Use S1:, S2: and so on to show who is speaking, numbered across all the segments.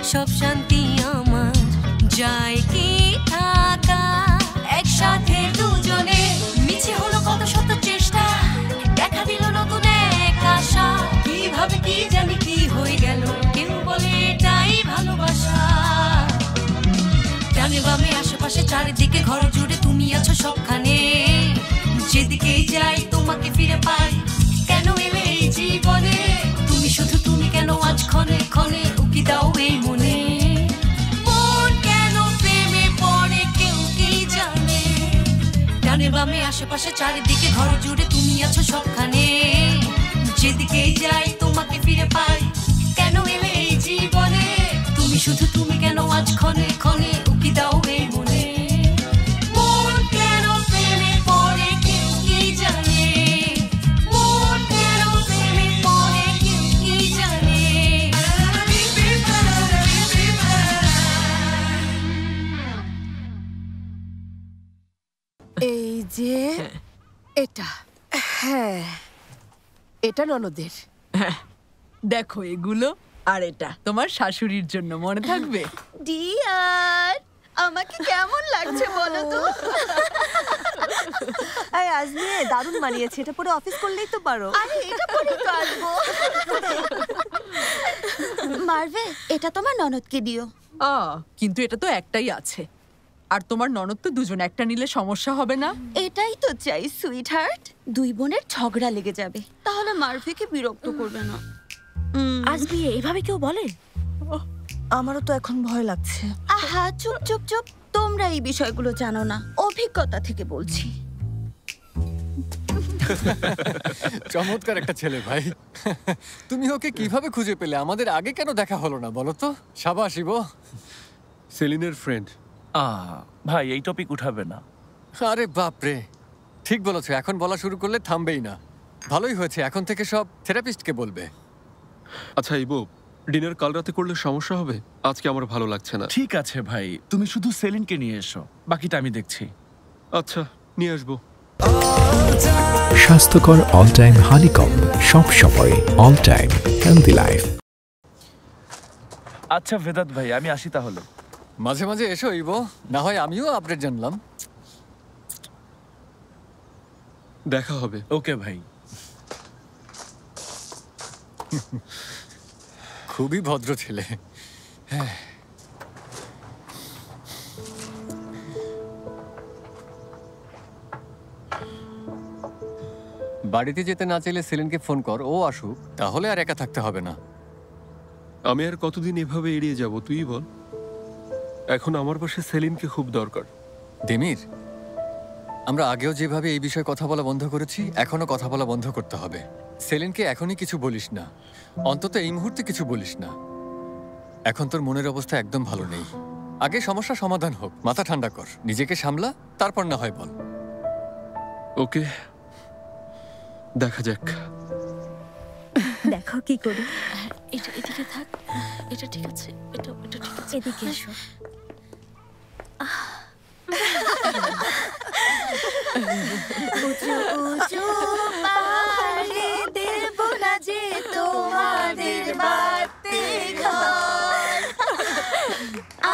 S1: সব শান্তি আমার যায় কি থাকা একসাথে দুজনে মিছে হলো কত শত চেষ্টা দেখা দিল নতুন এক আশা কিভাবে কি জানি কি হয়ে গেল কেউ বলে এটাই ভালোবাসা ডানে বামে আশেপাশে চারিদিকে ঘর জুড়ে তুমি আছো সবখানে যেদিকেই যাই তোমাকে ফিরে পাই কেন এলে এই জীবনে তুমি শুধু তুমি কেন আজ ক্ষণে ক্ষণে উকি দাও এই মনে মন কেন প্রেমে পড়ে কেউ কি জানে ডানে বামে আশেপাশে চারিদিকে ঘর জুড়ে তুমি আছো সবখানে যেদিকেই যাই তোমাকে ফিরে পাই কেন এলে এই জীবনে তুমি শুধু তুমি কেন আজ ক্ষণে ক্ষণে উকি দাও এই মনে মন কেন প্রেমে পড়ে কেউ কি জানে মন কেন প্রেমে পড়ে কেউ কি জানে
S2: এই যে এটা হ্যাঁ এটা ননদের
S3: দেখো এগুলো আর এটা তোমার শাশুড়ির জন্য মনে থাকবে
S4: ডিয়ার আমাকে কেমন লাগছে বলো তো
S5: এই আজমি দারুণ মানিয়েছে এটা পরে অফিস করলেই তো পারো
S4: আরে এটা পরে তো আসবো মারবে এটা তোমার ননদকে দিও
S3: কিন্তু এটা তো একটাই আছে আর তোমার ননদ তো দুজন একটা নিলে সমস্যা হবে না
S4: এটাই তো চাই সুইট হার্ট দুই বোনের ঝগড়া লেগে যাবে তাহলে মারফিকে বিরক্ত করবে না
S5: আজমি এইভাবে কেউ বলে আমারও তো এখন ভয় লাগছে
S4: আহা চুপ চুপ চুপ তোমরা এই বিষয়গুলো জানো না অভিজ্ঞতা থেকে বলছি
S6: চমৎকার একটা ছেলে ভাই তুমি ওকে কিভাবে খুঁজে পেলে আমাদের আগে কেন দেখা হলো না বলো তো শাবাশ ইবো
S7: সেলিনের ফ্রেন্ড
S8: ভাই এই টপিক উঠাবে না
S6: আরে বাপরে ঠিক বলেছো এখন বলা শুরু করলে থামবেই না ভালোই হয়েছে এখন থেকে সব থেরাপিস্টকে বলবে
S7: আচ্ছা ইবো ডিনার কাল রাতে করলে সমস্যা হবে আজকে আমার ভালো লাগছে না
S8: ঠিক আছে ভাই তুমি শুধু সেলিনকে নিয়ে এসো বাকিটা আমি দেখছি
S7: আচ্ছা নিয়ে আসবো
S9: স্বাস্থ্যকর অল টাইম হানিকম সব সময় অল টাইম হেলদি লাইফ
S8: আচ্ছা ভেদাত ভাই আমি আসি তাহলে
S6: মাঝে মাঝে এসো ইবো না হয় আমিও আপডেট জানলাম
S7: দেখা হবে
S8: ওকে ভাই
S6: খুবই ভদ্র ছেলে হ্যাঁ বাড়িতে যেতে না চাইলে সেলিনকে ফোন কর ও আসুক তাহলে আর একা থাকতে হবে না
S7: আমি আর কতদিন এভাবে এড়িয়ে যাব তুই বল এখন আমার পাশে সেলিনকে খুব দরকার
S6: দিমির আমরা আগেও যেভাবে এই বিষয়ে কথা বলা বন্ধ করেছি এখনো কথা বলা বন্ধ করতে হবে সেলিনকে এখনই কিছু বলিস না অন্তত এই মুহূর্তে কিছু বলিস না এখন তোর মনের অবস্থা একদম ভালো নেই আগে সমস্যা সমাধান হোক মাথা ঠান্ডা কর নিজেকে সামলা তারপর না হয় বল
S7: ওকে দেখা যাক
S5: দেখো কি করি
S4: এটা এদিকে থাক এটা ঠিক আছে এটা ঠিক আছে
S5: এদিকে এসো
S4: উঁচু উঁচু পাহাড়ে দেব না যে তোমাদের বাড়তে ঘর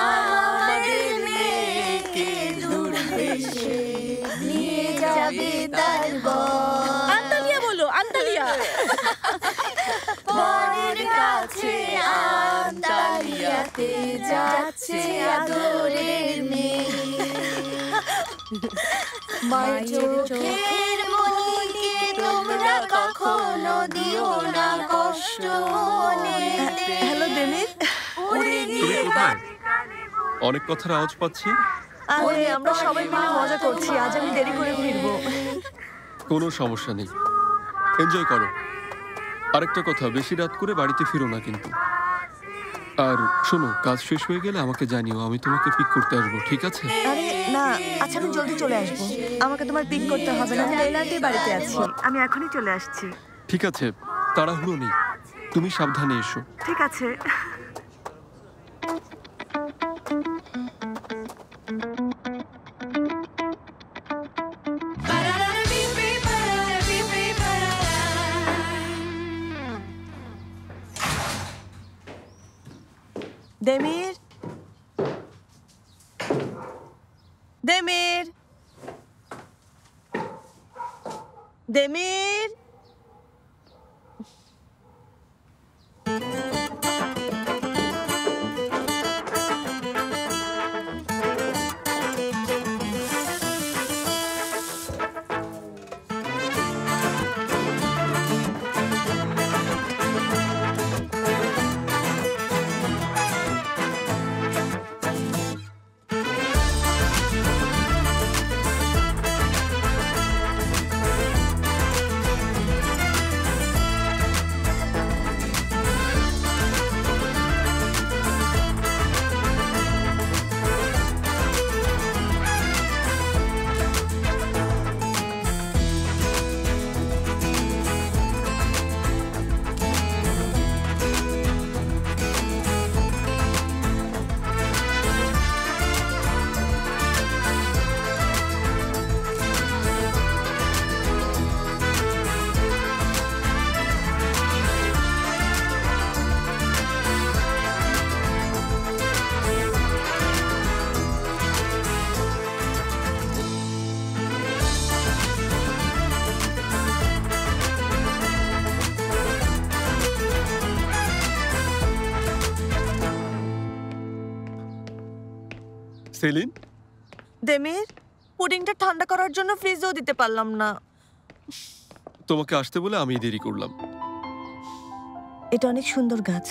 S4: আমাদের মেয়েকে দূরদেশে নিয়ে যাবে তার বর
S5: আন্তালিয়া বলো আন্তালিয়া
S4: বরের কাছে আন্তালিয়াতে যাচ্ছে আদরের মেয়ে মায়ের চোখের মনিকে তোমরা কখনো দিও না কষ্ট মনেতে
S5: হ্যালো দেমির
S7: তুমি কোথায় অনেক কথার আওয়াজ পাচ্ছি
S5: আরে আমরা সবাই মিলে মজা করছি আজ আমি দেরি করে ফিরবো
S7: কোনো সমস্যা নেই এনজয় করো আরেকটা কথা বেশি রাত করে বাড়িতে ফিরো না কিন্তু আর শোনো কাজ শেষ হয়ে গেলে আমাকে জানিও আমি তোমাকে পিক করতে আসবো ঠিক আছে
S5: আরে না আচ্ছা আমি জলদি চলে আসবো আমাকে তোমার পিক করতে হবে না আমি লাইলাতেই বাড়িতে আছি আমি এখনই চলে আসছি
S7: ঠিক আছে তাড়াহুড়ো নেই তুমি সাবধানে এসো
S5: ঠিক আছে Demir, Demir, Demir.
S7: Saline,
S5: Demir, পুডিংটা ঠান্ডা করার জন্য ফ্রিজেও দিতে পারলাম না।
S7: তোমাকে আসতে বলে আমি দেরি করলাম।
S5: এটা অনেক সুন্দর গাছ।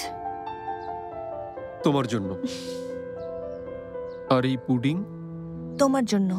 S7: তোমার জন্য। আর এই পুডিং
S5: তোমার জন্য।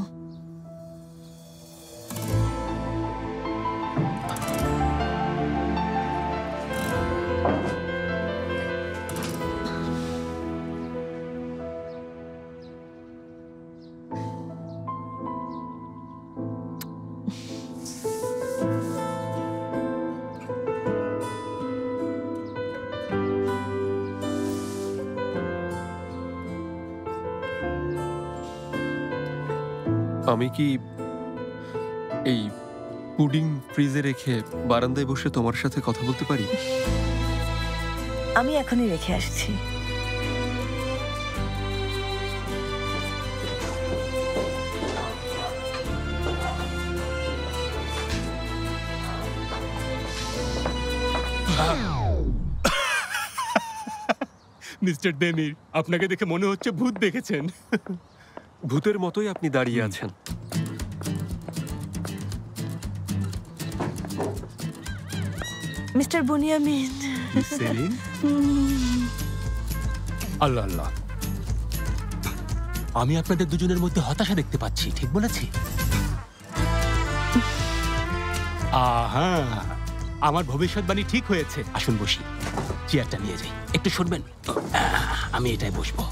S7: আমি কি এই পুডিং ফ্রিজে রেখে বারান্দায় বসে তোমার সাথে কথা বলতে পারি?
S5: আমি এখনই রেখে আসছি।
S10: মিস্টার দেমির, আপনাকে দেখে মনে হচ্ছে ভূত দেখেছেন।
S7: ভূতের মতোই আপনি দাঁড়িয়ে আছেন।
S5: মিস্টার বুনিয়ামিন।
S10: সেলিন, আল্লাহ আল্লাহ, আমি আপনাদের দুজনের মধ্যে হতাশা দেখতে পাচ্ছি, ঠিক বলেছি? আহা, আমার ভবিষ্যৎবাণী ঠিক হয়েছে। আসুন বসি, চেয়ারটা নিয়ে যাই। একটু শুনবেন? আমি এটাই বসবো।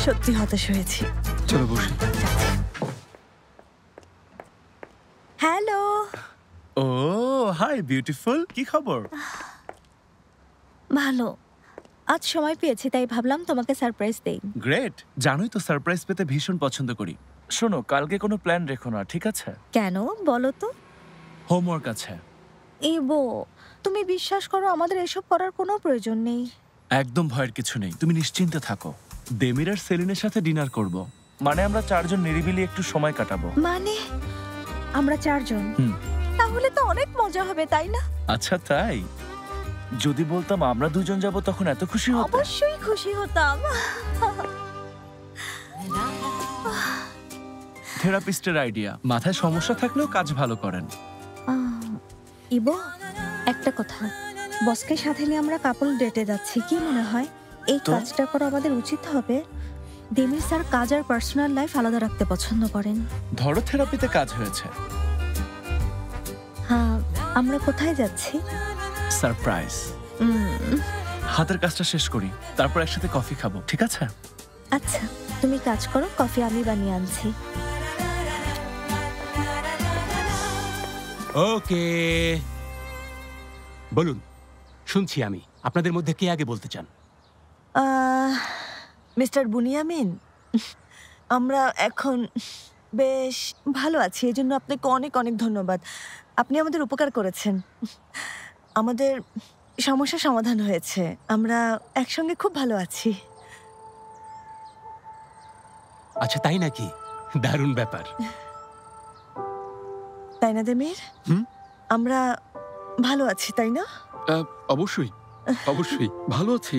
S5: সত্যি হতাশ হয়েছি।
S7: চলো বসি।
S5: হ্যালো।
S8: ও হাই বিউটিফুল, কি খবর?
S4: ভালো। আজ সময় পেয়েছি তাই ভাবলাম তোমাকে সারপ্রাইজ দেই।
S8: গ্রেট, জানোই তো সারপ্রাইজ পেতে ভীষণ পছন্দ করি। শোনো, কালকে কোনো প্ল্যান রেখো না, ঠিক আছে?
S4: কেন বলো তো?
S8: হোমওয়ার্ক আছে।
S4: ইবো, তুমি বিশ্বাস করো আমাদের এসব করার কোনো প্রয়োজন নেই।
S8: একদম ভয়ের কিছু নেই, তুমি নিশ্চিন্তে থাকো। দেমির আর সেলিনের সাথে ডিনার করব, মানে আমরা চারজন নিরিবিলি একটু সময় কাটাবো।
S4: মানে আমরা চারজন? তাহলে তো অনেক মজা হবে, তাই না?
S8: আচ্ছা তাই? যদি বলতাম আমরা দুজন যাব তখন এত খুশি হতে?
S4: অবশ্যই খুশি হতাম।
S8: থেরাপিস্টের আইডিয়া, মাথায় সমস্যা থাকলেও কাজ ভালো করেন।
S4: ইবো, একটা কথা, বসকে সাথে নিয়ে আমরা কাপল ডেটে যাচ্ছি, কি মনে হয় এই কাজটা করা আমাদের উচিত হবে? দেমির স্যার কাজ আর পার্সোনাল লাইফ আলাদা রাখতে পছন্দ করেন।
S8: ধরো থেরাপিতে কাজ হয়েছে।
S4: হ্যাঁ, আমরা কোথায় যাচ্ছি?
S8: সারপ্রাইজ। হাতের কাজটা শেষ করি, তারপর একসাথে কফি খাবো, ঠিক আছে?
S4: আচ্ছা, তুমি কাজ করো, কফি আমি বানিয়ে আনছি।
S10: ওকে, বলুন, শুনছি আমি। আপনাদের মধ্যে কে আগে বলতে চান?
S5: মিস্টার বুনিয়ামিন, আমরা এখন বেশ ভালো আছি, এজন্য আপনাকে অনেক অনেক ধন্যবাদ। আপনি আমাদের উপকার করেছেন। আমাদের সমস্যা সমাধান হয়েছে, আমরা একসঙ্গে খুব ভালো আছি।
S10: আচ্ছা তাই নাকি? দারুণ ব্যাপার।
S5: তাই না দেমির? আমরা ভালো আছি তাই না?
S7: অবশ্যই অবশ্যই ভালো আছি,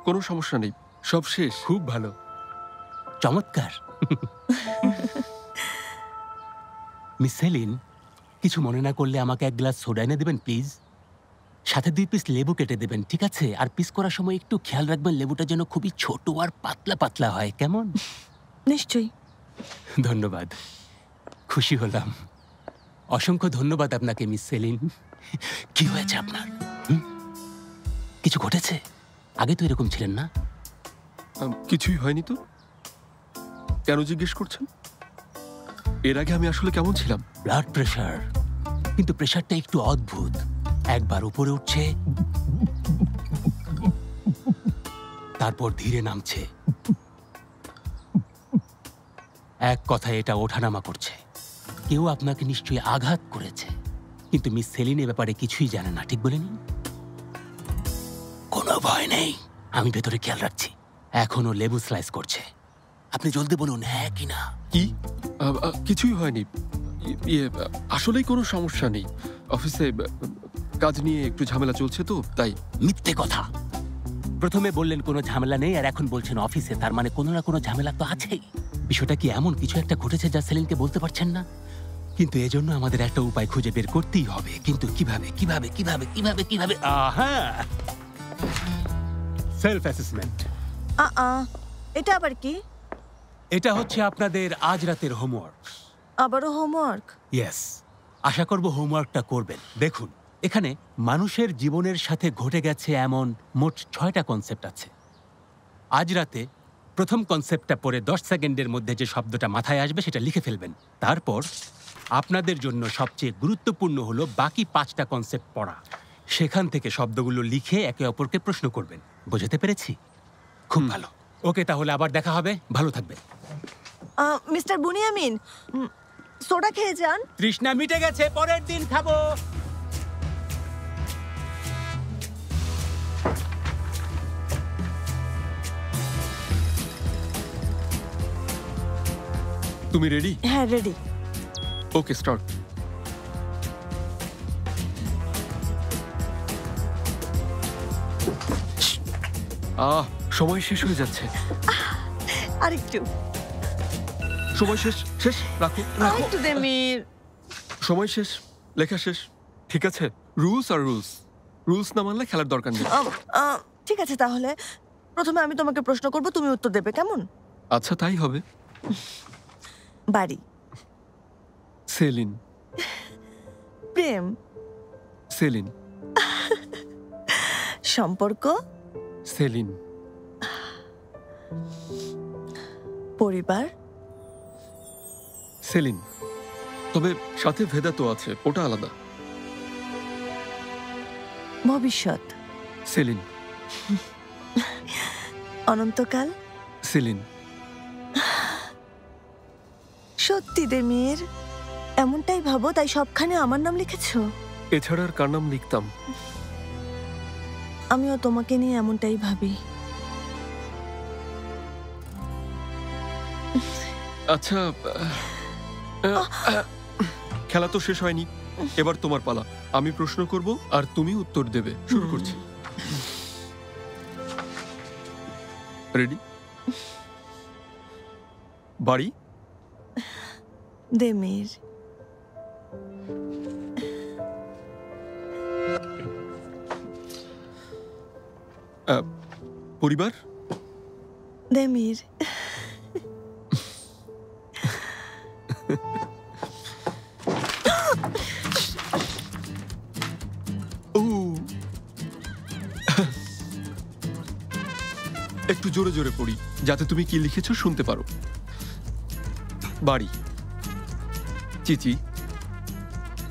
S7: কোনো সমস্যা নেই, সব শেষ।
S10: খুব ভালো, চমৎকার। মিস সেলিন, কিছু মনে না করলে আমাকে এক গ্লাস সোডা এনে দেবেন প্লিজ। সাথে 2 পিস লেবু কেটে দেবেন, ঠিক আছে? আর পিস করার সময় একটু খেয়াল রাখবেন লেবুটা যেন খুবই ছোট আর পাতলা পাতলা হয়, কেমন?
S5: নিশ্চয়ই।
S10: ধন্যবাদ, খুশি হলাম। অসংখ্য ধন্যবাদ আপনাকে মিস সেলিন। কি হয়েছে আপনার? কিছু ঘটেছে? আগে তো এরকম ছিলেন না।
S7: কিছুই হয়নি তো, কেন জিজ্ঞেস করছেন? এর আগে আমি আসলে কেমন ছিলাম?
S10: ব্লাড প্রেশার, কিন্তু প্রেশারটা একটু অদ্ভুত, একবার উপরে উঠছে তারপর ধীরে নামছে। এক কথায় এটা ওঠানামা করছে। কেউ আপনাকে নিশ্চয়ই আঘাত করেছে, কিন্তু মিস সেলিন এ ব্যাপারে কিছুই জানে না, ঠিক বলিনি? কোনো ভয় নেই, আমি ভেতরে খেয়াল রাখছি। এখনো লেবু স্লাইস করছে, আপনি জলদি বলুন হ্যাঁ কি না।
S7: কি? কিছুই হয়নি, আসলেই কোনো সমস্যা নেই। অফিসে কাজ নিয়ে একটু ঝামেলা চলছে তো তাই।
S10: মিথ্যে কথা। প্রথমে বললেন কোনো ঝামেলা নেই, আর এখন বলছেন অফিসে, তার মানে কোনো না কোনো ঝামেলা তো আছেই। বিষয়টা কি এমন কিছু একটা ঘটেছে যা সেলিনকে বলতে পারছেন না? কিন্তু এজন্য আমাদের একটা উপায় খুঁজে বের করতেই হবে। কিন্তু কিভাবে কিভাবে কিভাবে কিভাবে কিভাবে? Self assessment.
S5: এটা আবার কি?
S10: এটা হচ্ছে আপনাদের আজ রাতের হোমওয়ার্ক।
S5: আবারও হোমওয়ার্ক?
S10: ইয়েস, আশা করব হোমওয়ার্কটা করবেন। দেখুন, এখানে মানুষের জীবনের সাথে ঘটে গেছে এমন মোট 6টা কনসেপ্ট আছে। আজ রাতে প্রথম কনসেপ্টটা পড়ে 10 সেকেন্ডের মধ্যে যে শব্দটা মাথায় আসবে সেটা লিখে ফেলবেন। তারপর আপনাদের জন্য সবচেয়ে গুরুত্বপূর্ণ হলো বাকি 5টা কনসেপ্ট পড়া। সেখান থেকে শব্দগুলো লিখে একে অপরকে প্রশ্ন করবেন। বুঝতে পেরেছি? খুব ভালো। ওকে, তাহলে আবার দেখা হবে। ভালো থাকবে।
S5: মিস্টার বুনিয়ামিন, সোডা খেয়ে যান।
S10: তৃষ্ণা মিটে গেছে, পরের দিন খাবো।
S7: তুমি রেডি?
S5: হ্যাঁ রেডি।
S7: ওকে, স্টার্ট। সময় শেষ হয়ে যাচ্ছে।
S5: আরেকটু
S7: সময় শেষ। শেষ, রাখো রাখো।
S5: আরেকটু দেমির।
S7: সময় শেষ, লেখা শেষ। ঠিক আছে, রুলস আর রুলস। রুলস না মানলে খেলার দরকার নেই।
S5: ঠিক আছে, তাহলে প্রথমে আমি তোমাকে প্রশ্ন করব, তুমি উত্তর দেবে, কেমন?
S7: আচ্ছা, তাই হবে।
S5: বাড়ি?
S7: সেলিন।
S5: প্রেম?
S7: সেলিন।
S5: সম্পর্ক?
S7: সেলিন।
S5: পরিবার?
S7: সেলিন, তবে সাথে ভেদা তো আছে, ওটা আলাদা।
S5: ভবিষ্যৎ?
S7: সেলিন।
S5: অনন্তকাল?
S7: সেলিন।
S5: সত্যি দেমির, এমনটাই ভাবো তাই সবখানে আমার নাম লিখেছো?
S7: এছাড়া আর কার নাম লিখতাম?
S5: আমিও তোমাকে নিয়ে এমনটাই ভাবি।
S7: আচ্ছা, খেলা তো শেষ হয়নি, এবার তোমার পালা। আমি প্রশ্ন করব আর তুমি উত্তর দেবে। শুরু করছি। রেডি? বাড়ি?
S5: দেমির।
S7: পরিবার?
S5: দেমির।
S7: একটু জোরে জোরে পড়ি যাতে তুমি কি লিখেছো শুনতে পারো। বাড়ি, চিচি,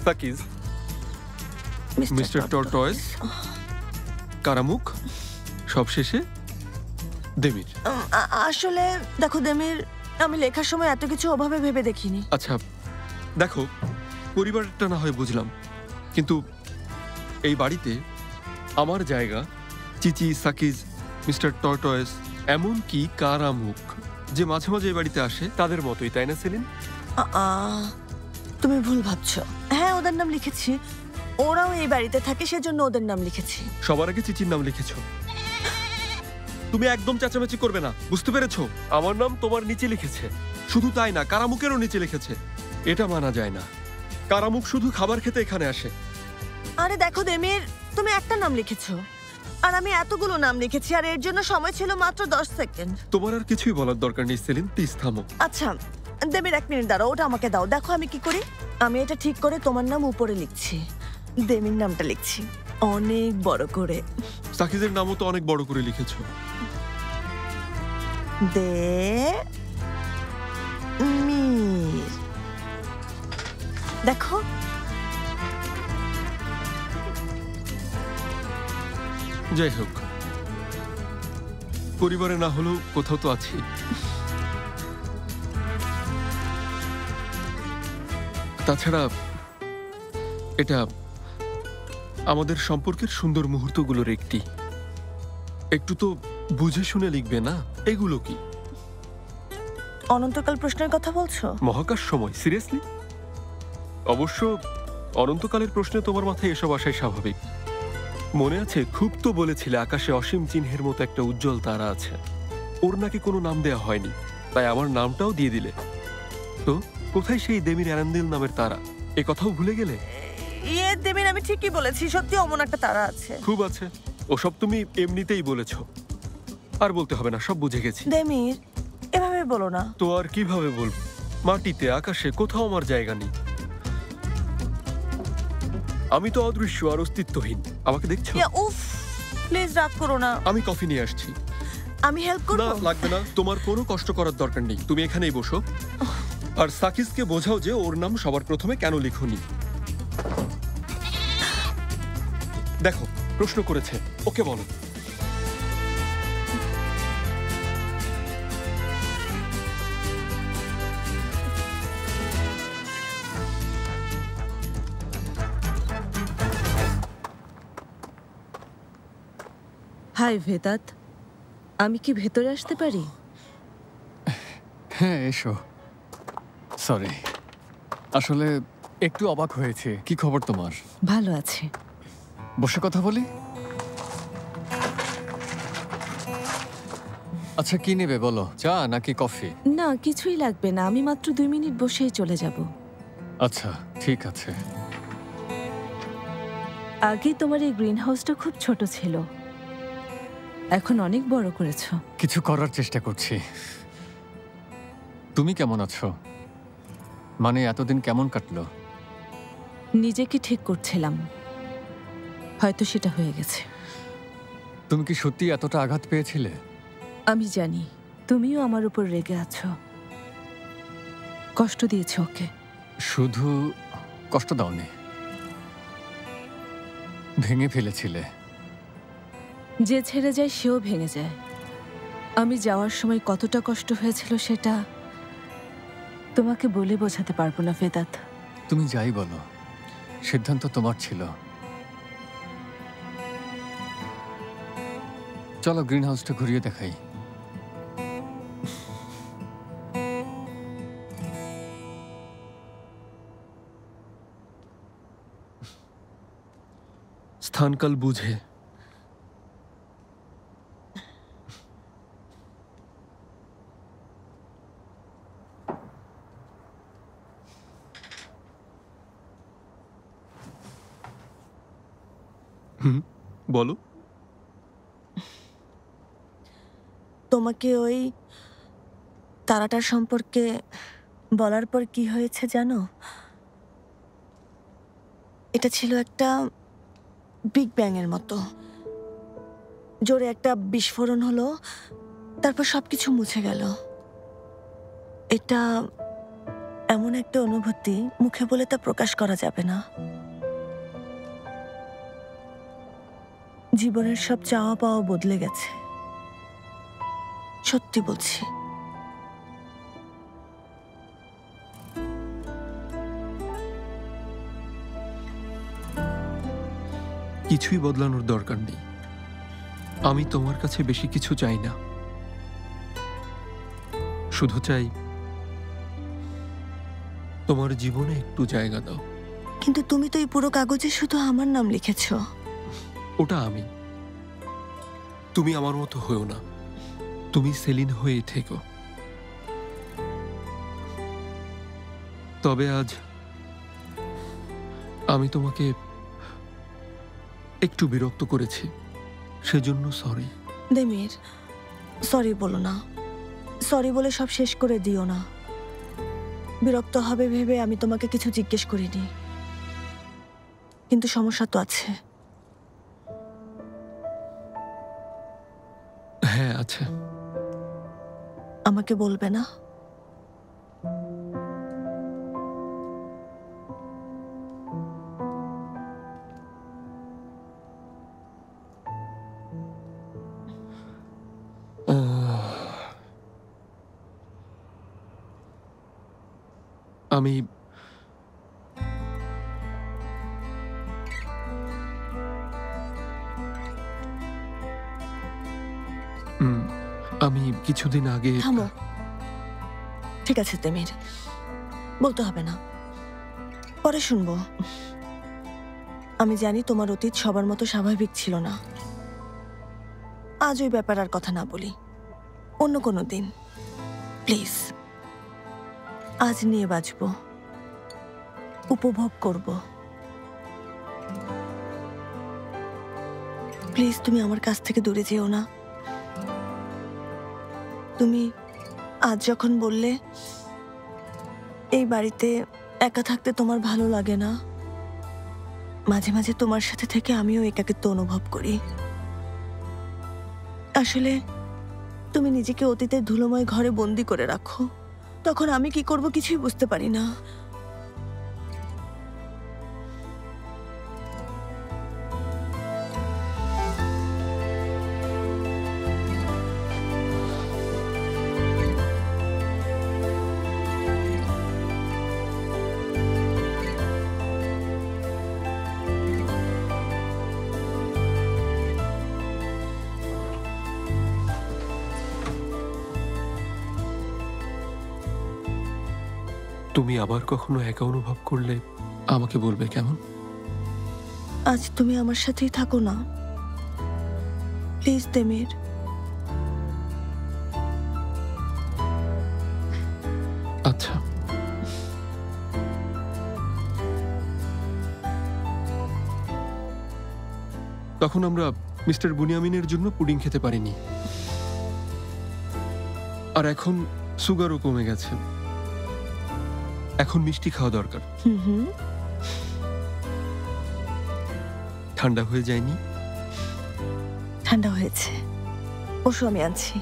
S7: পাকিজ, মিস্টার টর্টয়েস, কারামুখ, সবশেষে দেমির।
S5: আসলে দেখো দেমির, আমি লেখার সময় এত কিছু ওভাবে ভেবে দেখিনি।
S7: আচ্ছা দেখো, পরিবারটা না হয় বুঝলাম, কিন্তু এই বাড়িতে আমার জায়গা চিচি, সাকিজ, মিস্টার টর্টয়েস, এমনকি কারামুখ যে মাঝে মাঝে এই বাড়িতে আসে তাদের মতোই, তাই না সেলিন?
S5: তুমি ভুল ভাবছো। হ্যাঁ, ওদের নাম লিখেছি, ওরাও এই বাড়িতে থাকে, সেজন্য ওদের নাম লিখেছি।
S7: সবার আগে চিচির নাম লিখেছো। তুমি একদম চেঁচামেচি করবে না, বুঝতে পেরেছো? আমার নাম তোমার নিচে লিখেছে। শুধু তাই না, কারামুখেরও নিচে লিখেছে। এটা মানা যায় না। কারামুখ শুধু খাবার খেতে এখানে আসে।
S5: আরে দেখো দেমির, তুমি একটা নাম লিখেছো আর আমি এতগুলো নাম লিখেছি, আর এর জন্য সময় ছিল মাত্র 10 সেকেন্ড।
S7: তোমার আর কিছুই বলার দরকার নেই সেলিন, প্লিজ থামো।
S5: আচ্ছা দেমির, 1 মিনিট দাঁড়াও, ওটা আমাকে দাও। দেখো আমি কি করি। আমি এটা ঠিক করে তোমার নাম উপরে লিখছি, দেমির নামটা লিখছি অনেক বড় করে।
S7: সাকিজের নামও তো অনেক বড় করে লিখেছো।
S5: মির, দেখো
S7: যাই হোক, পরিবারে না হলেও কোথাও তো আছি। তাছাড়া এটা আমাদের সম্পর্কের সুন্দর মুহূর্তগুলোর একটি। একটু তো বুঝে শুনে লিখবে না। এগুলো কি
S5: অনন্তকাল প্রশ্নের কথা বলছো?
S7: মহাকাশ সময়? সিরিয়াসলি? অবশ্য অনন্তকালের প্রশ্নে তোমার মাথায় এসব আসাই স্বাভাবিক। মনে আছে, খুব তো বলেছিলে আকাশে অসীম চিহ্নের মতো একটা উজ্জ্বল তারা আছে, ওর নাকি কোনো নাম দেয়া হয়নি, তাই আমার নামটাও দিয়ে দিলে। তো কোথায় সেই দেমির অ্যারান্দিল নামের তারা? এ কথাও ভুলে গেলে?
S5: দেমির, আমি ঠিকই বলেছি, সত্যি অমন একটা তারা আছে।
S7: খুব আছে, ওসব তুমি এমনিতেই বলেছো, আর বলতে হবে না, সব বুঝে গেছি।
S5: দেমির, এভাবে বলো না।
S7: তো আর কিভাবে বলবো? মাটিতে আকাশে কোথাও আমার জায়গা নেই। আমি তো অদৃশ্য আর অস্তিত্বহীন। আমাকে দেখছো?
S5: উফ, প্লিজ রাগ করো না।
S7: আমি কফি নিয়ে আসছি।
S5: আমি হেল্প করব?
S7: না, লাগবে না, তোমার কোনো কষ্ট করার দরকার নেই। তুমি এখানেই বসো আর সাকিজকে বোঝাও যে ওর নাম সবার প্রথমে কেন লিখোনি। দেখো, প্রশ্ন করেছে, ওকে বলো।
S2: হাই ভেদাত, আমি কি ভেতরে আসতে পারি?
S6: হ্যাঁ, এসো। সরি, আসলে একটু অবাক হয়েছে। কি খবর তোমার?
S2: ভালো আছে।
S6: বসে কথা বলি। আচ্ছা, কি নেবে বলো? চা নাকি কফি?
S2: না, কিছুই লাগবে না, আমি মাত্র 2 মিনিট বসেই চলে যাব।
S6: আচ্ছা, ঠিক আছে।
S2: আগে তোমার এই গ্রিন হাউসটা খুব ছোট ছিল, এখন অনেক বড় করেছো।
S6: কিছু করার চেষ্টা করছি। তুমি কেমন আছো? মানে এতদিন কেমন কাটলো?
S2: নিজেকে ঠিক করছিলাম, হয়তো সেটা হয়ে গেছে।
S6: তুমি কি সত্যি এতটা আঘাত পেয়েছিলে?
S2: আমি জানি তুমিও আমার উপর রেগে আছো, কষ্ট দিয়েছো ওকে।
S6: শুধু কষ্ট দাওনি, ভেঙে ফেলেছিলে।
S2: যে ছেড়ে যায় সেও ভেঙে যায়। আমি যাওয়ার সময় কতটা কষ্ট হয়েছিল সেটা তোমাকে বলে বোঝাতে পারবো না ভেদাত।
S6: তুমি যাই বলো, সিদ্ধান্ত তোমার ছিল। চলো গ্রিন হাউসটা ঘুরিয়ে দেখাই।
S7: স্থানকাল বুঝে বলো।
S5: তোমাকে ওই তারাটার সম্পর্কে বলার পর কি হয়েছে জানো? এটা ছিল একটা বিগ ব্যাং এর মতো। জোরে একটা বিস্ফোরণ হলো, তারপর সবকিছু মুছে গেল। এটা এমন একটা অনুভূতি, মুখে বলে তা প্রকাশ করা যাবে না। জীবনের সব চাওয়া পাওয়া বদলে গেছে, সত্যি বলছি।
S7: কিছুই বদলানোর দরকার নেই। আমি তোমার কাছে বেশি কিছু চাই না, শুধু চাই তোমার জীবনে একটু জায়গা দাও।
S5: কিন্তু তুমি তো এই পুরো কাগজে শুধু আমার নাম লিখেছো।
S7: ওটা আমি। তুমি আমার মতো হয়েও না, তুমি সেলিন হয়ে থেকো। তবে আজ আমি তোমাকে একটু বিরক্ত করেছি, সেজন্য সরি।
S5: দেমির, সরি বলো না। সরি বলে সব শেষ করে দিও না। বিরক্ত হবে ভেবে আমি তোমাকে কিছু জিজ্ঞেস করিনি, কিন্তু সমস্যা তো আছে।
S7: হ্যাঁ আছে।
S5: আমাকে বলবে না?
S7: আমি আমি কিছুদিন আগে।
S5: থামো। ঠিক আছে তেমির, বলতে হবে না, পরে শুনবো। আমি জানি তোমার অতীত সবার মতো স্বাভাবিক ছিল না। আজ ওই ব্যাপার আর কথা না বলি, অন্য কোনো দিন প্লিজ। আজ নিয়ে বাঁচবো, উপভোগ করব। প্লিজ তুমি আমার কাছ থেকে দূরে যেও না। তুমি আজ যখন বললে এই বাড়িতে একা থাকতে তোমার ভালো লাগে না, মাঝে মাঝে তোমার সাথে থেকে আমিও একাকিত্ব অনুভব করি। আসলে তুমি নিজেকে অতীতের ধুলোময় ঘরে বন্দি করে রাখো, তখন আমি কি করব কিছুই বুঝতে পারি না।
S7: তুমি আবার কখনো একা অনুভব করলে আমাকে বলবে, কেমন?
S5: আজ তুমি আমার সাথেই থাকো না প্লিজ তেমির।
S7: আচ্ছা। তখন আমরা মিস্টার বুনিয়ামিনের জন্য পুডিং খেতে পারিনি, আর এখন সুগারও কমে গেছে। এখন মিষ্টি খাওয়া দরকার। ঠান্ডা হয়ে যায়নি?
S5: ঠান্ডা হয়েছে, বসো আমি আনছি।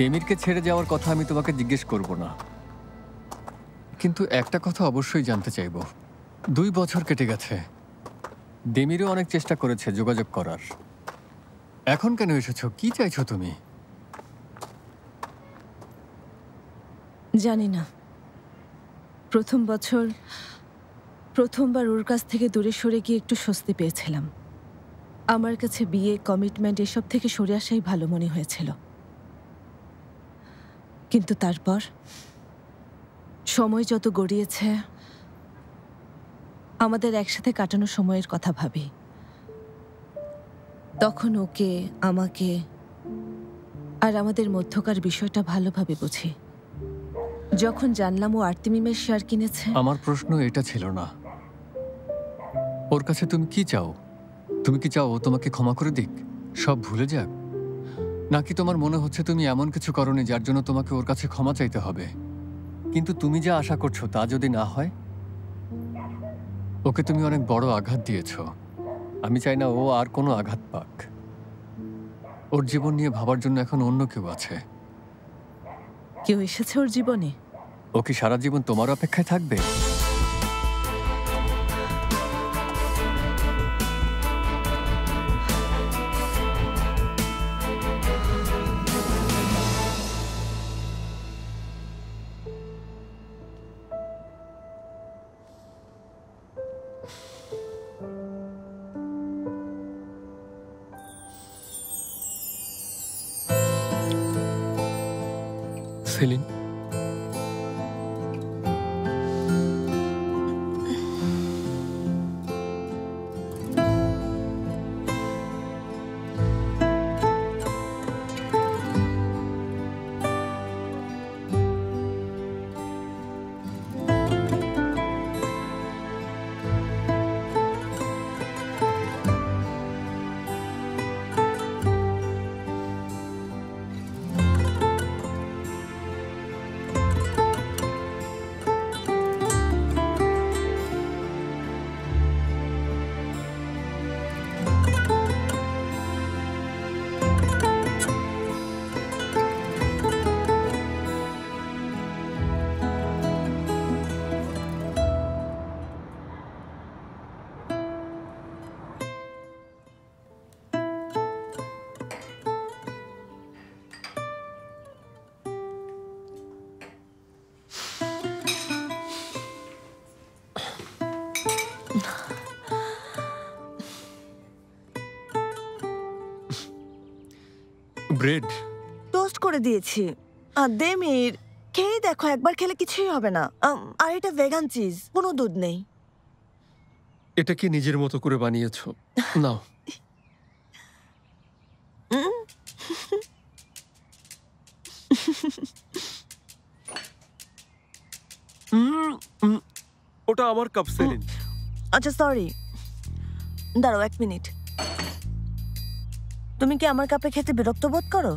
S6: দেমিরকে ছেড়ে যাওয়ার কথা আমি তোমাকে জিজ্ঞেস করব না, কিন্তু একটা কথা অবশ্যই জানতে চাইব। 2 বছর কেটে গেছে, দেমিরও অনেক চেষ্টা করেছে যোগাযোগ করার। এখন কেন এসেছো? কি চাইছো তুমি?
S2: জানি না। প্রথম বছর প্রথমবার ওর কাছ থেকে দূরে সরে গিয়ে একটু স্বস্তি পেয়েছিলাম। আমার কাছে বিয়ে, কমিটমেন্ট এসব থেকে সরে আসাই ভালো মনে হয়েছিল। কিন্তু তারপর সময় যত গড়িয়েছে, আমাদের একসাথে কাটানো সময়ের কথা ভাবি। তখন ওকে, আমাকে আর আমাদের মধ্যকার বিষয়টা ভালোভাবে বুঝি। যখন জানলাম ও আর্তেমিমের শেয়ার কিনেছে,
S6: আমার প্রশ্ন এটা ছিল না। ওর কাছে তুমি কি চাও? তুমি কি চাও ও তোমাকে ক্ষমা করে দিক, সব ভুলে যাক? নাকি তোমার মনে হচ্ছে তুমি এমন কিছু করোনি যার জন্য তোমাকে ওর কাছে ক্ষমা চাইতে হবে? কিন্তু তুমি যা আশা করছো তা যদি না হয়, ওকে তুমি অনেক বড় আঘাত দিয়েছো। আমি চাই না ও আর কোনো আঘাত পাক। ওর জীবন নিয়ে ভাবার জন্য এখন অন্য কেউ আছে।
S2: কেউ এসেছে ওর জীবনে?
S6: ও কি সারা জীবন তোমার অপেক্ষায় থাকবে?
S7: সেলিন, ব্রেড
S5: টোস্ট করে দিয়েছি। দেমির, খেয়ে দেখো, একবার খেলে কিছুই হবে না। আর এটা ভেগান চিজ, কোনো দুধ নেই।
S7: এটা কি নিজের মতো করে বানিয়েছো? নাও। ওটা আমার কাপ সেলিন।
S5: আচ্ছা সরি, দাঁড়াও 1 মিনিট। তুমি কি আমার কাপে খেতে বিরক্ত বোধ করো?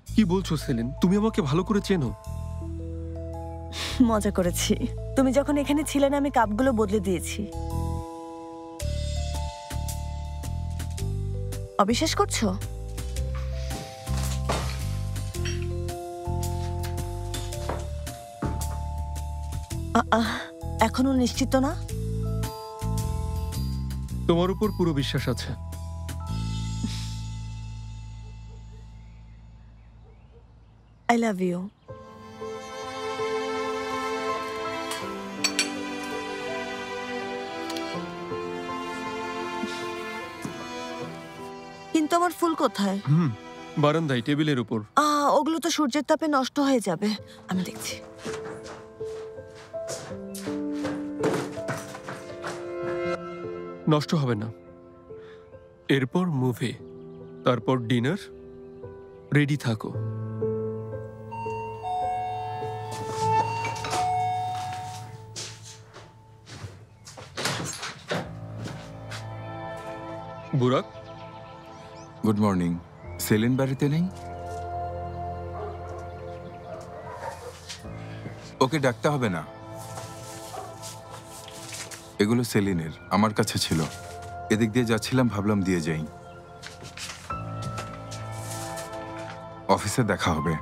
S7: কি বলছো সেলিন? তুমি আমাকে ভালো করে চেনো।
S5: মজা করেছি। তুমি যখন এখানে ছিলে না, আমি কাপগুলো বদলে দিয়েছি। অবিশ্বাস করছো? এখনো নিশ্চিত না?
S7: তোমার উপর পুরো বিশ্বাস আছে।
S5: I love you. কিন্তু আমার ফুল কোথায়?
S7: বারান্দায় টেবিলের উপর।
S5: ওগুলো তো সূর্যের তাপে নষ্ট হয়ে যাবে। আমি দেখছি।
S7: নষ্ট হবে না। এরপর মুভি, তারপর ডিনার। রেডি থাকো। বুরাক,
S11: গুড মর্নিং। সেলিন বাড়িতে নেই? ওকে ডাকতে হবে না। এগুলো সেলিনের, আমার কাছে ছিল। এদিক দিয়ে যাচ্ছিলাম, ভাবলাম দিয়ে যাই। অফিসে দেখা হবে।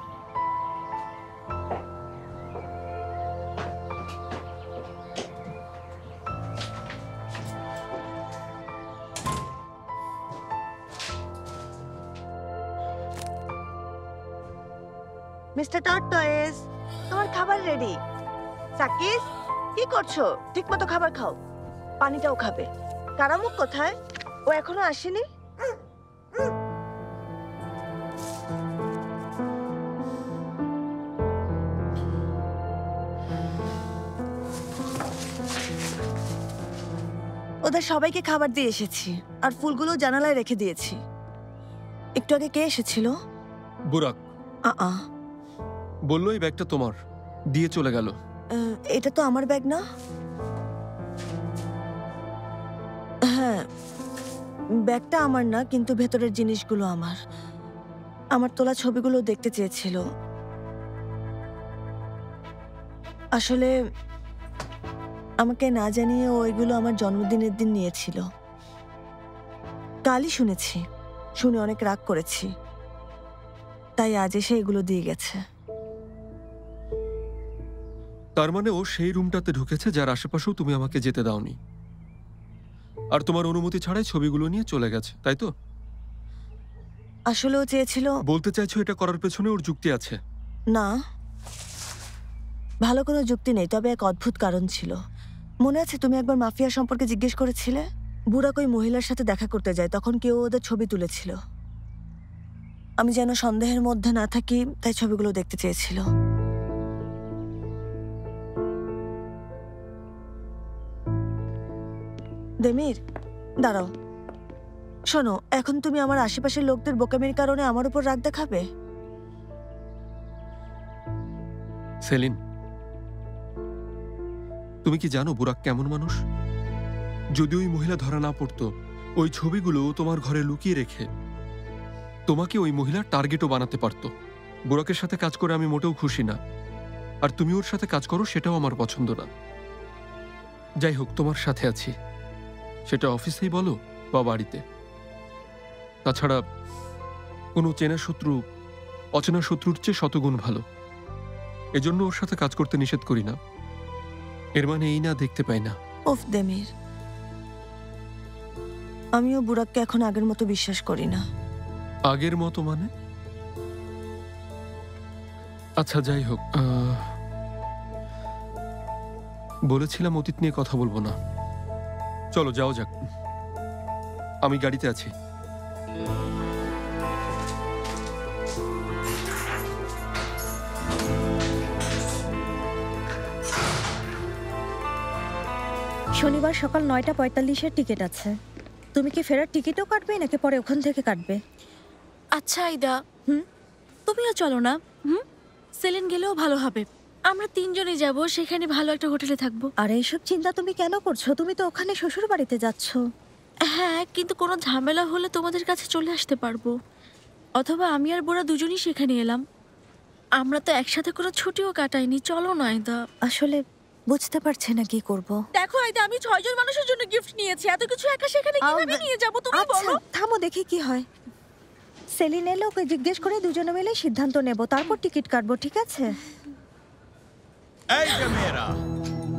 S5: মিস্টার টর্টয়েস, তোমার খাবার রেডি। সাকিস, কি করছো? ঠিকমতো খাবার খাও, পানিটাও খাবে। কারামুক কোথায়? ও এখনো আসেনি? ওদের সবাইকে খাবার দিয়ে এসেছি, আর ফুলগুলো জানালায় রেখে দিয়েছি। একটু আগে কে এসেছিল?
S7: বুরাক বললো এই ব্যাগটা তোমার, দিয়ে চলে গেল।
S5: এটা তো আমার ব্যাগ না। হ্যাঁ, ব্যাগটা আমার না, কিন্তু ভেতরের জিনিসগুলো আমার। আমার তোলা ছবিগুলো দেখতে চেয়েছিল। আসলে আমাকে না জানিয়ে ওইগুলো আমার জন্মদিনের দিন নিয়েছিল। কালই শুনেছি, শুনে অনেক রাগ করেছি, তাই আজ এসে এগুলো দিয়ে গেছে।
S7: তার মানে ও সেই রুমটাতে ঢুকেছে যার আশেপাশেও তুমি আমাকে যেতে দাওনি, আর তোমার অনুমতি ছাড়াই ছবিগুলো নিয়ে চলে গেছে, তাই তো?
S5: আসলে ও চেয়েছিল।
S7: বলতে চাইছো এটা করার পেছনে ওর যুক্তি আছে?
S5: না, ভালো কোনো যুক্তি নেই, তবে এক অদ্ভুত কারণ ছিল। মনে আছে তুমি একবার মাফিয়া সম্পর্কে জিজ্ঞেস করেছিলে? বুড়াক ওই মহিলার সাথে দেখা করতে যায়, তখন কেউ ওদের ছবি তুলেছিল। আমি যেন সন্দেহের মধ্যে না থাকি, তাই ছবিগুলো দেখতে চেয়েছিল। দেমির, দাঁড়াও। শোনো, এখন তুমি আমার আশেপাশের লোকদের বোকামির কারণে আমার উপর রাগ দেখাবে?
S7: সেলিন, তুমি কি জানো বুরাক কেমন মানুষ? যদি ওই মহিলা ধরা না পড়তো, ওই ছবিগুলো তোমার ঘরে লুকিয়ে রেখে তোমাকে ওই মহিলার টার্গেটও বানাতে পারতো। বুরাকের সাথে কাজ করে আমি মোটেও খুশি না, আর তুমি ওর সাথে কাজ করো সেটাও আমার পছন্দ না। যাই হোক, তোমার সাথে আছি, সেটা অফিসেই বলো বা বাড়িতে। তাছাড়া কোনো চেনা শত্রু অচেনা শত্রুর চেয়ে শতগুণ ভালো। এজন্য ওর সাথে কাজ করতে নিষেধ করি না। এর মানে এই না দেখতে পাই না।
S5: ওফ দেমির, আমিও বুরাককে এখন আগের মতো বিশ্বাস করি না।
S7: আগের মতো মানে? আচ্ছা যাই হোক, বলেছিলাম অতীত নিয়ে কথা বলবো না। চলো যাও যাক, আমি গাড়িতে আছি।
S4: শনিবার সকাল 9:45-এর টিকিট আছে। তুমি কি ফেরার টিকিটও কাটবে নাকি পরে ওখান থেকে কাটবে?
S12: আচ্ছা আইদা, তুমিও চলো না। সেলিন গেলেও ভালো হবে। আমরা 3 জনই যাব, সেখানে ভালো একটা হোটেলে থাকবো।
S4: আর এইসব চিন্তা তুমি কেন করছো? তুমি তো ওখানে শ্বশুর বাড়িতে যাচ্ছ।
S12: হ্যাঁ, কিন্তু কোনো ঝামেলা হলে তোমাদের কাছে চলে আসতে পারবো। অথবা আমি আর বোরা দুজনই সেখানে এলাম। আমরা তো একসাথে কোনো ছুটিও কাটাইনি। চলো না আইদা।
S4: আসলে বুঝতে পারছি না কি করব।
S12: দেখো আইদা, আমি 6 জন মানুষের জন্য গিফট নিয়েছি। এত কিছু একা সেখানে কিভাবে নিয়ে যাব তুমি বলো?
S4: থামো, দেখি কি হয়। সেলিন এলে ওকে জিজ্ঞেস করে দুজনে মিলে সিদ্ধান্ত নেব, তারপর টিকিট কাটবো, ঠিক আছে?
S13: এই যে মেয়েরা,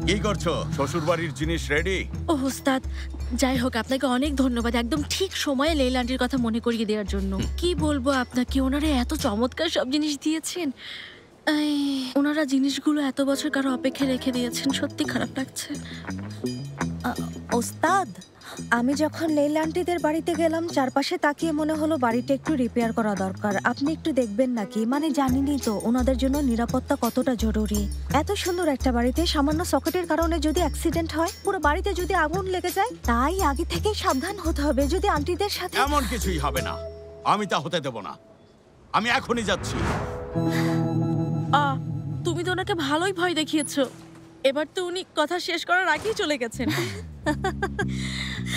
S13: কি করছো? শ্বশুরবাড়ির জিনিস রেডি?
S12: ও ওস্তাদ, যাই হোক আপনাকে অনেক ধন্যবাদ একদম ঠিক সময়ে লেইলা আন্টির কথা মনে করিয়ে দেওয়ার জন্য। কি বলবো আপনাকে, ওনারা এত চমৎকার সব জিনিস দিয়েছেন। ওনারা জিনিসগুলো এত বছর কারো অপেক্ষা রেখে দিয়েছেন, সত্যি খারাপ লাগছে।
S4: ওস্তাদ, আমি যখন লেইলা আন্টিদের বাড়িতে গেলাম, চারপাশে তাকিয়ে মনে হলো বাড়িটা একটু রিপেয়ার করা দরকার। আপনি একটু দেখবেন নাকি? মানে জানিনি তো ওনাদের জন্য নিরাপত্তা কতটা জরুরি। এত সুন্দর একটা বাড়িতে সামান্য সকেটের কারণে যদি অ্যাক্সিডেন্ট হয়, পুরো বাড়িতে যদি আগুন লেগে যায়, তাই আগে থেকেই সাবধান হতে হবে। যদি আন্টিদের সাথে
S13: এমন কিছুই হবে না, আমি তা হতে দেব না। আমি এখনই যাচ্ছি।
S12: তুমি তো ওনাকে ভালোই ভয় দেখিয়েছো। এবার তো উনি কথা শেষ করার আগেই চলে গেছেন।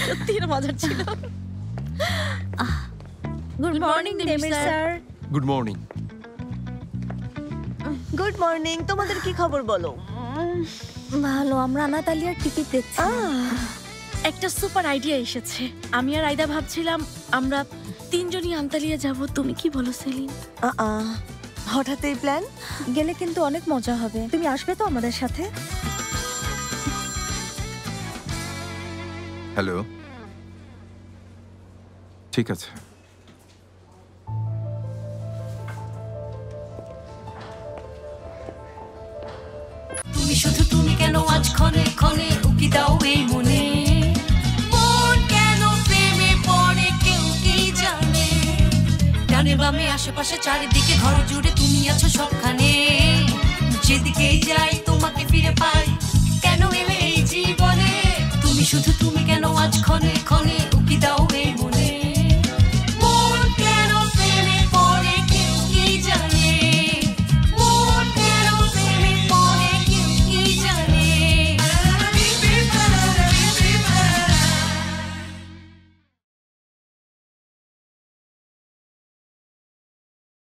S12: সত্যি মজার ছিল।
S4: গুড মর্নিং দেমির sir.
S7: Good morning.
S5: Good morning. তোমাদের কি খবর বলো?
S4: ভালো, আমরা আনাতালিয়ার টিকিট দেখছি।
S12: একটা সুপার আইডিয়া এসেছে। আমি আর আইদা ভাবছিলাম আমরা 3 জনই আন্তালিয়া যাব। তুমি কি বলো সেলিন?
S5: হঠাৎ এই প্ল্যান?
S4: গেলে কিন্তু অনেক মজা হবে। তুমি আসবে তো আমাদের সাথে?
S11: হ্যালো, ঠিক আছে।
S1: তুমি শুধু তুমি কেন আজ ক্ষণে ক্ষণে উকি দাও এই মনে, মন কেন প্রেমে পড়ে কেউ কি জানে। ডানে বামে আশেপাশে চারিদিকে ঘর জুড়ে তুমি আছো সবখানে।